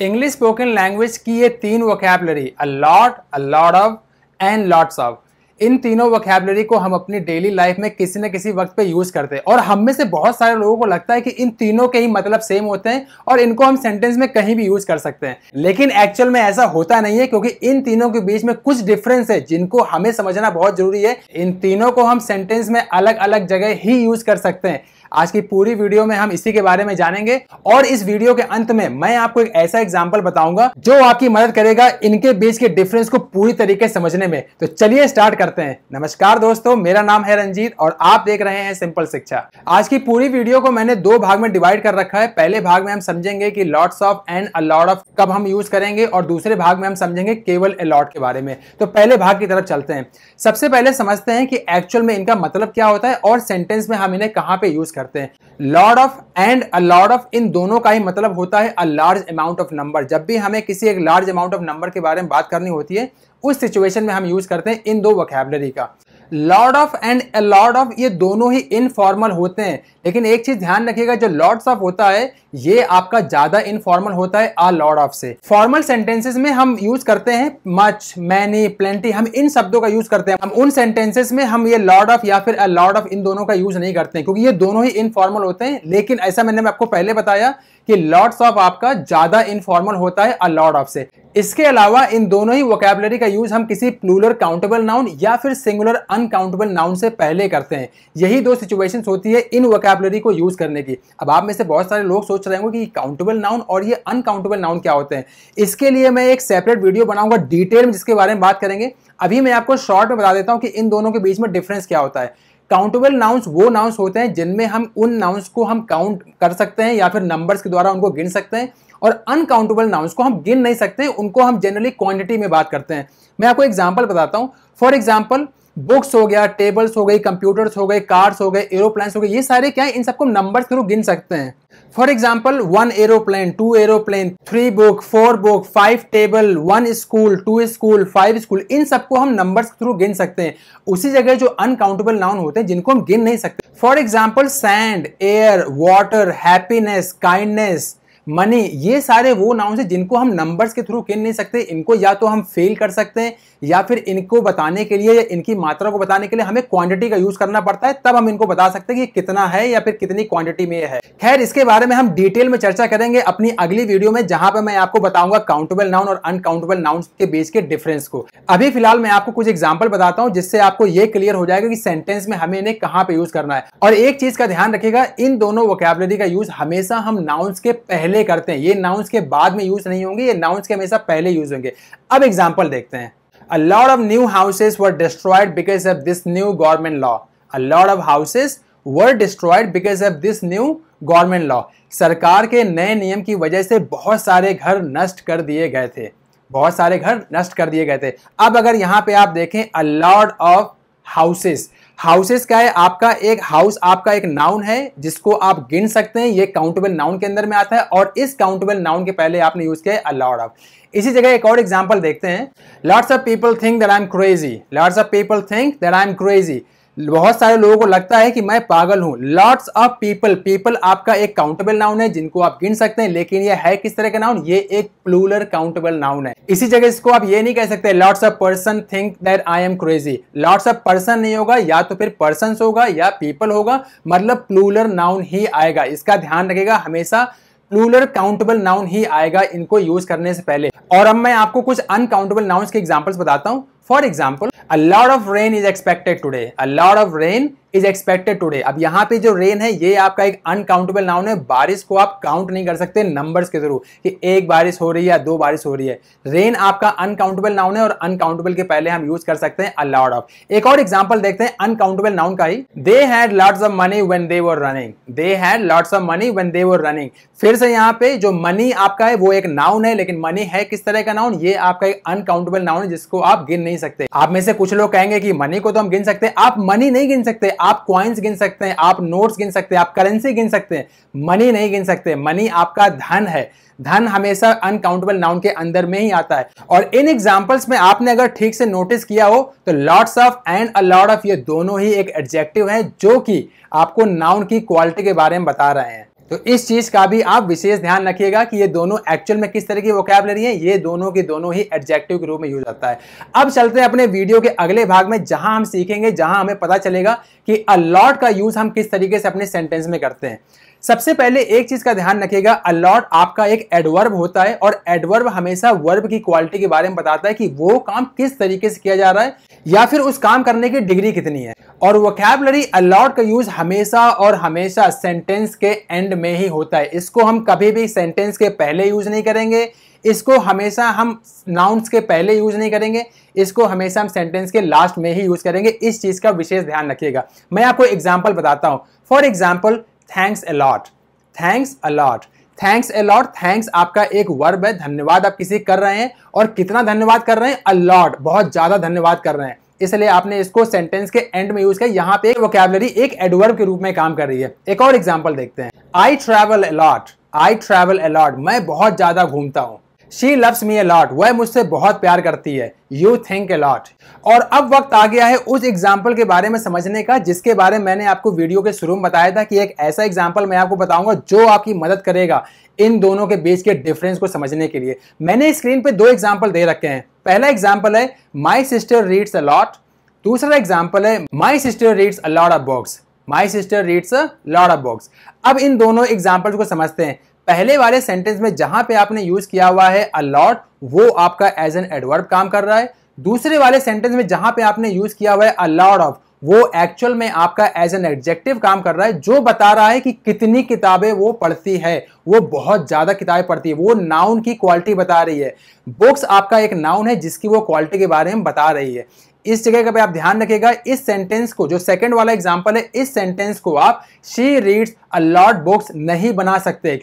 English spoken language की ये तीन vocabulary a lot of and lots of, इन तीनों वोकैबुलरी को हम अपनी डेली लाइफ में किसी न किसी वक्त पे यूज करते हैं और हम में से बहुत सारे लोगों को लगता है कि इन तीनों के ही मतलब सेम होते हैं और इनको हम सेंटेंस में कहीं भी यूज कर सकते हैं। लेकिन एक्चुअल में ऐसा होता नहीं है, क्योंकि इन तीनों के बीच में कुछ डिफरेंस है जिनको हमें समझना बहुत जरूरी है। इन तीनों को हम सेंटेंस में अलग अलग जगह ही यूज कर सकते हैं। आज की पूरी वीडियो में हम इसी के बारे में जानेंगे और इस वीडियो के अंत में मैं आपको एक ऐसा एग्जांपल बताऊंगा जो आपकी मदद करेगा इनके बीच के डिफरेंस को पूरी तरीके से समझने में। तो चलिए स्टार्ट करते हैं। नमस्कार दोस्तों, मेरा नाम है रंजीत और आप देख रहे हैं सिंपल शिक्षा। आज की पूरी वीडियो को मैंने दो भाग में डिवाइड कर रखा है। पहले भाग में हम समझेंगे कि lots of and a lot of कब हम यूज करेंगे और दूसरे भाग में हम समझेंगे केवल अ लॉट के बारे में। तो पहले भाग की तरफ चलते हैं। सबसे पहले समझते हैं कि एक्चुअल में इनका मतलब क्या होता है और सेंटेंस में हम इन्हें कहां पे यूज करते हैं। Lot of and a lot of, इन दोनों का ही मतलब होता है a large amount of number. जब भी हमें किसी एक लार्ज अमाउंट ऑफ नंबर के बारे में बात करनी होती है, उस सिचुएशन में हम यूज करते हैं इन दो वोकैबुलरी का। Lot of and a lot of ये दोनों ही इनफॉर्मल होते हैं, लेकिन एक चीज ध्यान रखिएगा, जो लॉट्स ऑफ होता है ये आपका ज्यादा इनफॉर्मल होता है अ लॉट ऑफ से। फॉर्मल सेंटेंसेस में हम यूज करते हैं मच, मैनी, प्लेंटी, हम इन शब्दों का यूज करते हैं। हम उन सेंटेंसेस में हम ये लॉट ऑफ या फिर अ लॉट ऑफ इन दोनों का यूज नहीं करते हैं, क्योंकि ये दोनों ही इनफॉर्मल होते हैं। लेकिन ऐसा मैंने आपको पहले बताया कि लॉट्स ऑफ आपका ज्यादा इनफॉर्मल होता है अ लॉट ऑफ से। इसके अलावा इन दोनों ही वोकैबुलरी का यूज हम किसी प्लूरल काउंटेबल नाउन या फिर सिंगुलर अनकाउंटेबल नाउन से पहले करते हैं। यही दो सिचुएशंस होती है इन वोकैबुलरी को यूज करने की। अब आप में से बहुत सारे लोग सोच रहे होंगे कि काउंटेबल नाउन और ये अनकाउंटेबल नाउन क्या होते हैं। इसके लिए मैं एक सेपरेट वीडियो बनाऊंगा डिटेल में, जिसके बारे में बात करेंगे। अभी मैं आपको शॉर्ट में बता देता हूं कि इन दोनों के बीच में डिफरेंस क्या होता है। काउंटेबल नाउन्स वो नाउन्स होते हैं जिनमें हम उन नाउन्स को हम काउंट कर सकते हैं या फिर नंबर्स के द्वारा उनको गिन सकते हैं, और अनकाउंटेबल नाउन्स को हम गिन नहीं सकते, उनको हम जनरली क्वांटिटी में बात करते हैं। मैं आपको एग्जांपल बताता हूं। फॉर एग्जांपल, बुक्स हो गया, टेबल्स हो गई, कंप्यूटर्स हो गए, कार्स हो गए, एरोप्लेन्स हो गए, ये सारे क्या है, इन सबको नंबर्स के थ्रू गिन सकते हैं। For example, 1 aeroplane, 2 aeroplane, 3 book, 4 book, 5 table, 1 school, 2 school, 5 school, इन सबको हम नंबर्स के थ्रू गिन सकते हैं। उसी जगह जो अनकाउंटेबल नाउन होते हैं जिनको हम गिन नहीं सकते, for example sand, air, water, happiness, kindness, money, ये सारे वो नाउन है जिनको हम नंबर्स के थ्रू गिन नहीं सकते। इनको या तो हम फेल कर सकते हैं या फिर इनको बताने के लिए या इनकी मात्रा को बताने के लिए हमें क्वांटिटी का यूज करना पड़ता है, तब हम इनको बता सकते हैं कि कितना है या फिर कितनी क्वांटिटी में है। खैर, इसके बारे में हम डिटेल में चर्चा करेंगे अपनी अगली वीडियो में, जहां पर मैं आपको बताऊंगा काउंटेबल नाउन और अनकाउंटेबल नाउन के बीच के डिफरेंस को। अभी फिलहाल मैं आपको कुछ एग्जाम्पल बताता हूं जिससे आपको यह क्लियर हो जाएगा कि सेंटेंस में हमें इन्हें कहां पे यूज करना है। और एक चीज का ध्यान रखिएगा, इन दोनों वोकैबुलरी का यूज हमेशा हम नाउन्स के पहले करते हैं। ये नाउन्स के बाद में यूज नहीं होंगे, ये नाउन्स के हमेशा पहले यूज होंगे। अब एग्जांपल देखते हैं। A lot of new houses were destroyed because of this new government law. A lot of houses were destroyed because of this new government law. सरकार के नए नियम की वजह से बहुत सारे घर नष्ट कर दिए गए थे। बहुत सारे घर नष्ट कर दिए गए थे। अब अगर यहां पे आप देखें, a lot of houses, houses क्या है, आपका एक हाउस आपका एक नाउन है जिसको आप गिन सकते हैं। ये काउंटेबल नाउन के अंदर में आता है और इस काउंटेबल नाउन के पहले आपने यूज किया है अ लॉट ऑफ। इसी जगह एक और एग्जांपल देखते हैं। Lots of people think that I am crazy. Lots of people think that I am crazy. बहुत सारे लोगों को लगता है कि मैं पागल हूं। लॉट्स ऑफ पीपल, पीपल आपका एक काउंटेबल नाउन है जिनको आप गिन सकते हैं, लेकिन ये है किस तरह का नाउन, ये एक प्लूरल काउंटेबल नाउन है। इसी जगह इसको आप ये नहीं कह सकते lots of person think that I am crazy. Lots of person नहीं होगा, या तो फिर पर्सन्स होगा या पीपल होगा, मतलब प्लूरल नाउन ही आएगा। इसका ध्यान रखिएगा, हमेशा प्लूरल काउंटेबल नाउन ही आएगा इनको यूज करने से पहले। और अब मैं आपको कुछ अनकाउंटेबल नाउन्स के एग्जांपल्स बताता हूं। For example, a lot of rain is expected today. A lot of rain is expected today. अब यहाँ पे जो रेन है ये आपका एक अनकाउंटेबल नाउन है। बारिश को आप काउंट नहीं कर सकते नंबर्स के थ्रू कि एक बारिश हो रही है या दो बारिश हो रही है। रेन आपका अनकाउंटेबल नाउन है और अनकाउंटेबल के पहले हम यूज कर सकते हैं अ लॉट ऑफ। एक और एग्जांपल देखते हैं अनकाउंटेबल नाउन का ही। They had lots of money when they were running. They had lots of money when they were running. फिर से यहाँ पे जो मनी आपका है वो एक नाउन है, लेकिन मनी है किस तरह का नाउन, ये आपका एक अनकाउंटेबल नाउन है जिसको आप गिन नहीं सकते। आप में से कुछ लोग कहेंगे कि मनी को तो हम गिन सकते हैं। आप मनी नहीं गिन सकते, आप कॉइन्स गिन सकते हैं, आप नोट्स गिन सकते हैं, आप करेंसी गिन सकते हैं, मनी नहीं गिन सकते। मनी आपका धन है। धन हमेशा अनकाउंटेबल नाउन के अंदर में ही आता है। और इन एग्जांपल्स में आपने अगर ठीक से नोटिस किया हो तो lots of and a lot of ये दोनों ही एक एडजेक्टिव है जो कि आपको नाउन की क्वालिटी के बारे में बता रहे हैं। तो इस चीज का भी आप विशेष ध्यान रखिएगा कि ये दोनों एक्चुअल में किस तरह की वोकैबुलरी है। ये दोनों की दोनों ही एडजेक्टिव के रूप में यूज होता है। अब चलते हैं अपने वीडियो के अगले भाग में, जहां हम सीखेंगे, जहां हमें पता चलेगा कि अ लॉट का यूज हम किस तरीके से अपने सेंटेंस में करते हैं। सबसे पहले एक चीज का ध्यान रखिएगा, अ लॉट आपका एक एडवर्ब होता है और एडवर्ब हमेशा वर्ब की क्वालिटी के बारे में बताता है कि वो काम किस तरीके से किया जा रहा है या फिर उस काम करने की डिग्री कितनी है। और वोकैबुलरी अ लॉट का यूज हमेशा और हमेशा सेंटेंस के एंड में ही होता है। इसको हम कभी भी सेंटेंस के पहले यूज नहीं करेंगे, इसको हमेशा हम नाउन्स के पहले यूज नहीं करेंगे, इसको हमेशा हम सेंटेंस के लास्ट में ही यूज करेंगे। इस चीज का विशेष ध्यान रखिएगा। मैं आपको एग्जांपल बताता हूं। For example, thanks a lot. Thanks a lot, thanks a lot. Thanks आपका एक वर्ब है, धन्यवाद आप किसी कर रहे हैं। और कितना धन्यवाद कर रहे हैं? अ लॉट, बहुत ज्यादा धन्यवाद कर रहे हैं, इसलिए आपने इसको सेंटेंस के एंड में यूज किया। यहां पे वोकैबुलरी एक एडवर्ब के रूप में काम कर रही है। एक और एग्जांपल देखते हैं। I travel a lot. I travel a lot, मैं बहुत ज्यादा घूमता हूं। She loves me a lot, वह मुझसे बहुत प्यार करती है। You think a lot. और अब वक्त आ गया है उस एग्जाम्पल के बारे में समझने का जिसके बारे में मैंने आपको वीडियो के शुरू में बताया था कि एक ऐसा एग्जाम्पल मैं आपको बताऊंगा जो आपकी मदद करेगा इन दोनों के बीच के डिफरेंस को समझने के लिए। मैंने स्क्रीन पे दो एग्जाम्पल दे रखे हैं। पहला एग्जाम्पल है my sister reads a lot. दूसरा एग्जाम्पल है my sister reads a lot of books. My sister reads a lot of books. अब इन दोनों एग्जाम्पल्स को समझते हैं। पहले वाले सेंटेंस में जहां पे आपने यूज किया हुआ है अ लॉट, वो आपका एज एन एडवर्ब काम कर रहा है। दूसरे वाले सेंटेंस में जहां पे आपने यूज किया हुआ है अ लॉट ऑफ, वो एक्चुअल में आपका एज एन एडजेक्टिव काम कर रहा है, जो बता रहा है कि कितनी किताबें वो पढ़ती है। वो बहुत ज्यादा किताबें पढ़ती है, वो नाउन की क्वालिटी बता रही है। बुक्स आपका एक नाउन है जिसकी वो क्वालिटी के बारे में बता रही है। इस जगह का आप ध्यान रखिएगा। इस सेंटेंस को, जो सेकंड वाला एग्जांपल है, इस सेंटेंस को आप she reads a lot books नहीं बना सकते,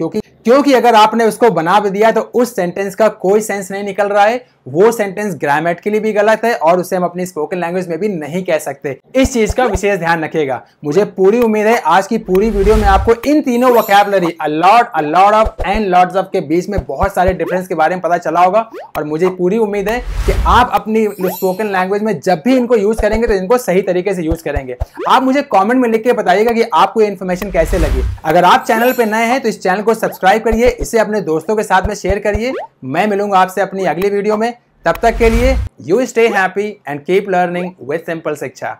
क्योंकि अगर आपने उसको बना भी दिया तो उस सेंटेंस का कोई सेंस नहीं निकल रहा है। वो सेंटेंस ग्रामेटिकली भी गलत है और उसे हम अपनी स्पोकन लैंग्वेज में भी नहीं कह सकते। इस चीज का विशेष ध्यान रखिएगा। मुझे पूरी उम्मीद है आज की पूरी वीडियो में आपको इन तीनों vocabulary a lot, a lot of and lots of के बीच में बहुत सारे डिफरेंस के बारे में पता चला होगा। और मुझे पूरी उम्मीद है कि आप अपनी स्पोकन लैंग्वेज में जब भी इनको यूज करेंगे तो इनको सही तरीके से यूज करेंगे। आप मुझे कॉमेंट में लिख के बताइएगा कि आपको ये इन्फॉर्मेशन कैसे लगी। अगर आप चैनल पे नए हैं तो इस चैनल को सब्सक्राइब करिए, इसे अपने दोस्तों के साथ में शेयर करिए। मैं मिलूंगा आपसे अपनी अगली वीडियो में। तब तक के लिए you stay happy and keep learning with simple शिक्षा।